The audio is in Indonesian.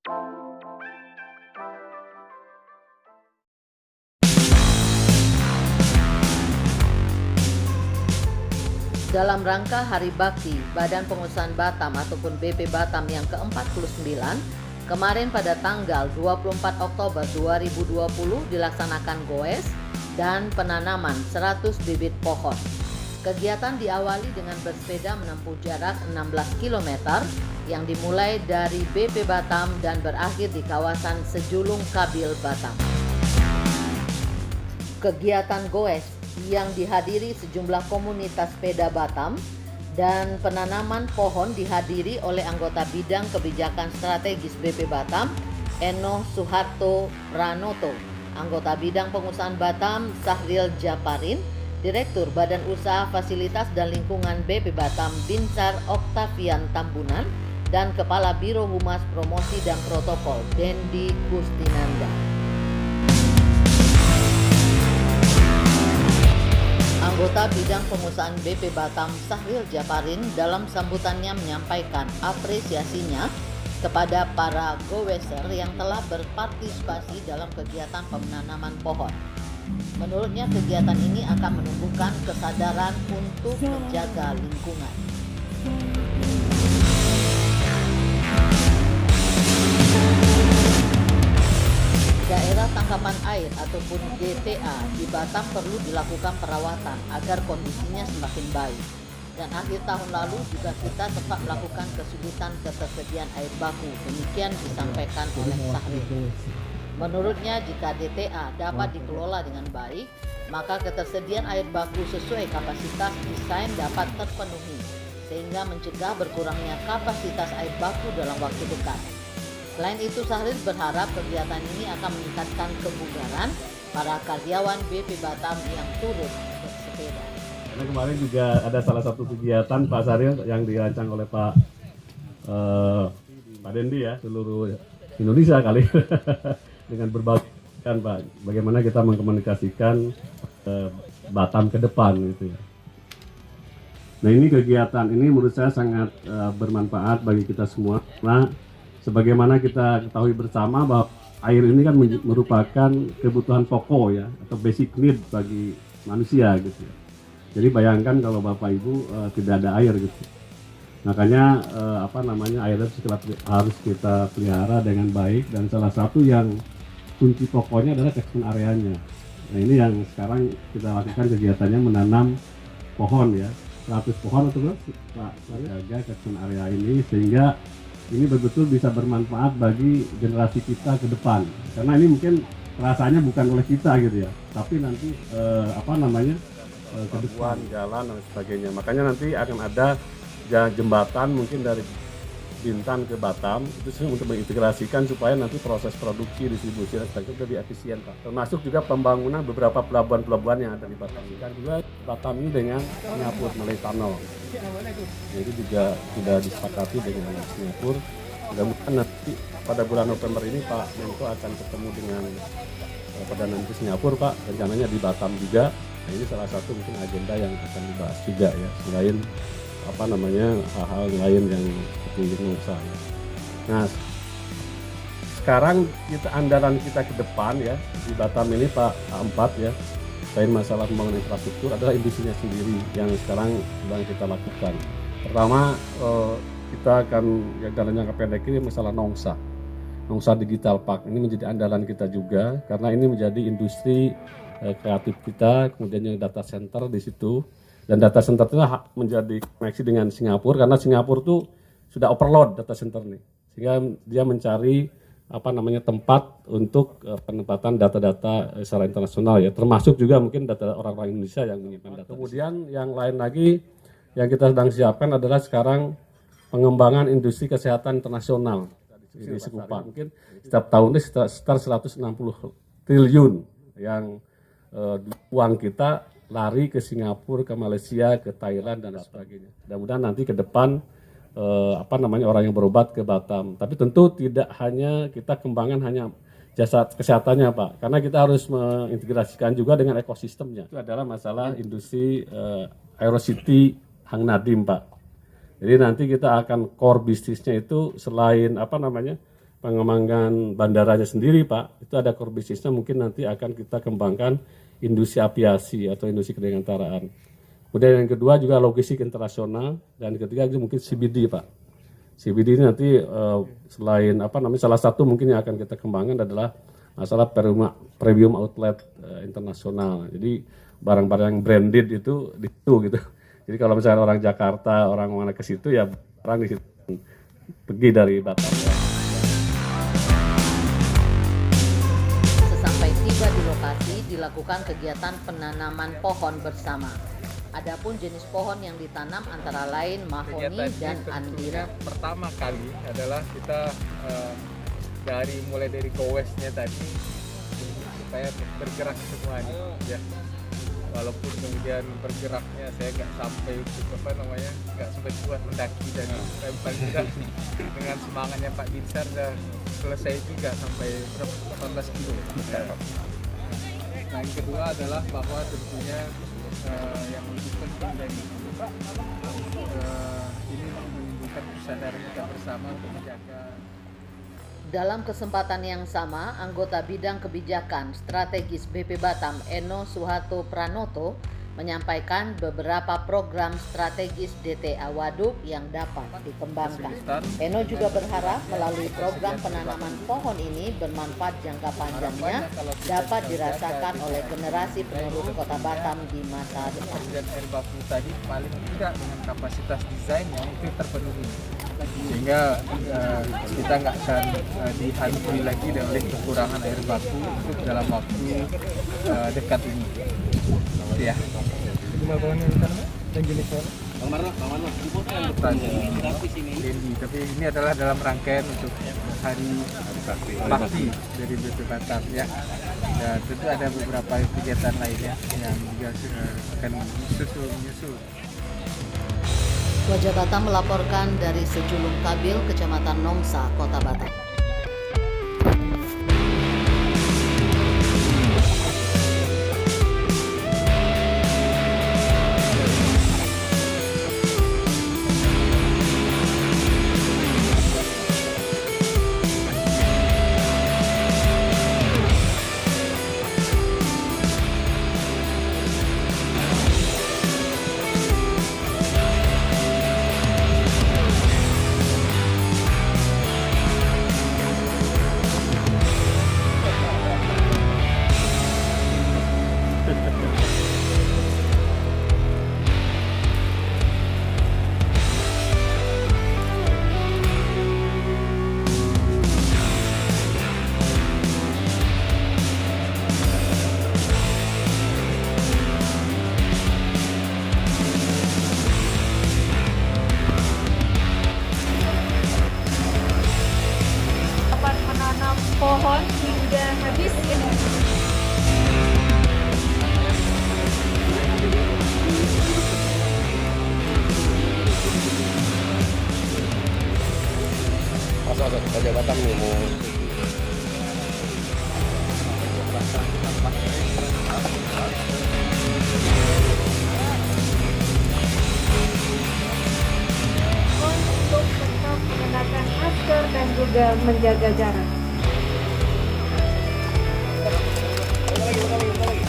Dalam rangka Hari Bakti Badan Pengusahaan Batam ataupun BP Batam yang ke-49, kemarin pada tanggal 24 Oktober 2020 dilaksanakan goes dan penanaman 100 bibit pohon. Kegiatan diawali dengan bersepeda menempuh jarak 16 km yang dimulai dari BP Batam dan berakhir di kawasan Sejulung Kabil Batam. Kegiatan goes yang dihadiri sejumlah komunitas sepeda Batam dan penanaman pohon dihadiri oleh anggota bidang kebijakan strategis BP Batam, Eno Suharto Pranoto, anggota bidang pengusahaan Batam, Sahril Japarin, Direktur Badan Usaha Fasilitas dan Lingkungan BP Batam, Binsar Oktavian Tambunan, dan Kepala Biro Humas Promosi dan Protokol, Dendi Kustinanda. Anggota bidang pengusahaan BP Batam, Sahril Japarin, dalam sambutannya menyampaikan apresiasinya kepada para goeser yang telah berpartisipasi dalam kegiatan penanaman pohon. Menurutnya kegiatan ini akan menumbuhkan kesadaran untuk menjaga lingkungan. Daerah tangkapan air ataupun GTA di Batam perlu dilakukan perawatan agar kondisinya semakin baik. Dan akhir tahun lalu juga kita sempat melakukan kesulitan ketersediaan air baku. Demikian disampaikan oleh Sahril. Menurutnya jika DTA dapat dikelola dengan baik, maka ketersediaan air baku sesuai kapasitas desain dapat terpenuhi, sehingga mencegah berkurangnya kapasitas air baku dalam waktu dekat. Selain itu, Sahril berharap kegiatan ini akan meningkatkan kebugaran para karyawan BP Batam yang turut bersepeda. Karena kemarin juga ada salah satu kegiatan Pak Sahril yang dirancang oleh Pak Dendi ya, seluruh Indonesia kali dengan berbagai kan Pak, bagaimana kita mengkomunikasikan Batam ke depan gitu ya. Nah ini kegiatan ini menurut saya sangat bermanfaat bagi kita semua. Nah, sebagaimana kita ketahui bersama bahwa air ini kan merupakan kebutuhan pokok ya, atau basic need bagi manusia gitu ya. Jadi bayangkan kalau Bapak Ibu tidak ada air gitu. Makanya airnya harus kita pelihara dengan baik, dan salah satu yang kunci pokoknya adalah catchment areanya. Nah ini yang sekarang kita lakukan kegiatannya menanam pohon ya, 100 pohon atau berapa Pak? Jaga catchment area ini sehingga ini betul-betul bisa bermanfaat bagi generasi kita ke depan. Karena ini mungkin rasanya bukan oleh kita gitu ya, tapi nanti ke depan jalan dan sebagainya. Makanya nanti akan ada jembatan mungkin dari Bintan ke Batam itu untuk mengintegrasikan supaya nanti proses produksi, distribusi dan sebagainya lebih efisien Pak. Termasuk juga pembangunan beberapa pelabuhan-pelabuhan yang ada di Batam. Dan juga Batam ini dengan Singapura melalui tunnel. Jadi juga sudah disepakati dengan Singapura. Mudah-mudahan nanti pada bulan November ini Pak Menko akan ketemu dengan Perdana Menteri Singapura Pak, rencananya di Batam juga. Nah, ini salah satu mungkin agenda yang akan dibahas juga ya, selain hal-hal lain yang seperti nusa. Nah, sekarang andalan kita ke depan ya di Batam ini Pak A4 ya, selain masalah pembangunan infrastruktur adalah industrinya sendiri yang sekarang sedang kita lakukan. Pertama kita akan yang dalam jangka pendek ini masalah Nongsa Digital Park ini menjadi andalan kita juga karena ini menjadi industri kreatif kita, kemudian yang data center di situ. Dan data center itu menjadi koneksi dengan Singapura karena Singapura tuh sudah overload data center nih, sehingga dia mencari tempat untuk penempatan data-data secara internasional ya, termasuk juga mungkin data orang-orang Indonesia yang menyimpan data. Kemudian yang lain lagi yang kita sedang siapkan adalah sekarang pengembangan industri kesehatan internasional di Sekupang. Mungkin setiap tahun ini sekitar 160 triliun yang uang kita lari ke Singapura, ke Malaysia, ke Thailand dan sebagainya. Mudah-mudahan nanti ke depan orang yang berobat ke Batam. Tapi tentu tidak hanya kita kembangkan hanya jasa kesehatannya Pak, karena kita harus mengintegrasikan juga dengan ekosistemnya. Itu adalah masalah industri Aerocity Hang Nadim Pak. Jadi nanti kita akan core bisnisnya itu selain pengembangan bandaranya sendiri Pak, itu ada core bisnisnya mungkin nanti akan kita kembangkan industri aviasi atau industri kedirgantaraan. Kemudian yang kedua juga logistik internasional, dan ketiga itu mungkin CBD Pak. CBD ini nanti selain salah satu mungkin yang akan kita kembangkan adalah masalah premium outlet internasional. Jadi barang-barang yang branded itu di situ gitu. Jadi kalau misalnya orang Jakarta, orang mana ke situ ya orang di situ pergi dari Batam. Sesampai tiba di lokasi, dilakukan kegiatan penanaman pohon bersama. Adapun jenis pohon yang ditanam antara lain mahoni dan andira. Pertama kali adalah kita mulai dari gowesnya tadi supaya bergerak semuanya ya. Walaupun kemudian bergeraknya saya nggak sampai nggak sampai kuat mendaki, dan paling tidak dengan semangatnya Pak Binsar sudah selesai juga sampai 18 kilo. Nah, yang kedua adalah bahwa tentunya yang lebih penting dari itu ini menimbulkan kesadaran kita bersama untuk menjaga. Dalam kesempatan yang sama, anggota bidang kebijakan strategis BP Batam Eno Suharto Pranoto menyampaikan beberapa program strategis DTA Waduk yang dapat dikembangkan. Eno juga berharap melalui program penanaman pohon ini bermanfaat jangka panjangnya dapat dirasakan oleh generasi penerus Kota Batam di masa depan. Dan air baku tadi paling tidak dengan kapasitas desainnya itu terpenuhi, sehingga kita nggak akan dihantui lagi oleh kekurangan air baku untuk dalam waktu dekat ini. Ya. Jumlah pohon yang ditanam dan jenis pohon? Tapi ini adalah dalam rangkaian untuk hari bakti dari BP Batam ya. Dan tentu ada beberapa kegiatan lainnya yang juga akan menyusul. Wajah Batam melaporkan dari Sejulung Kabil, Kecamatan Nongsa, Kota Batam. Pohon hingga habis ini. Masuk Wajah Batam nih mau Untuk tetap mengenakan masker dan juga menjaga jarak. lagi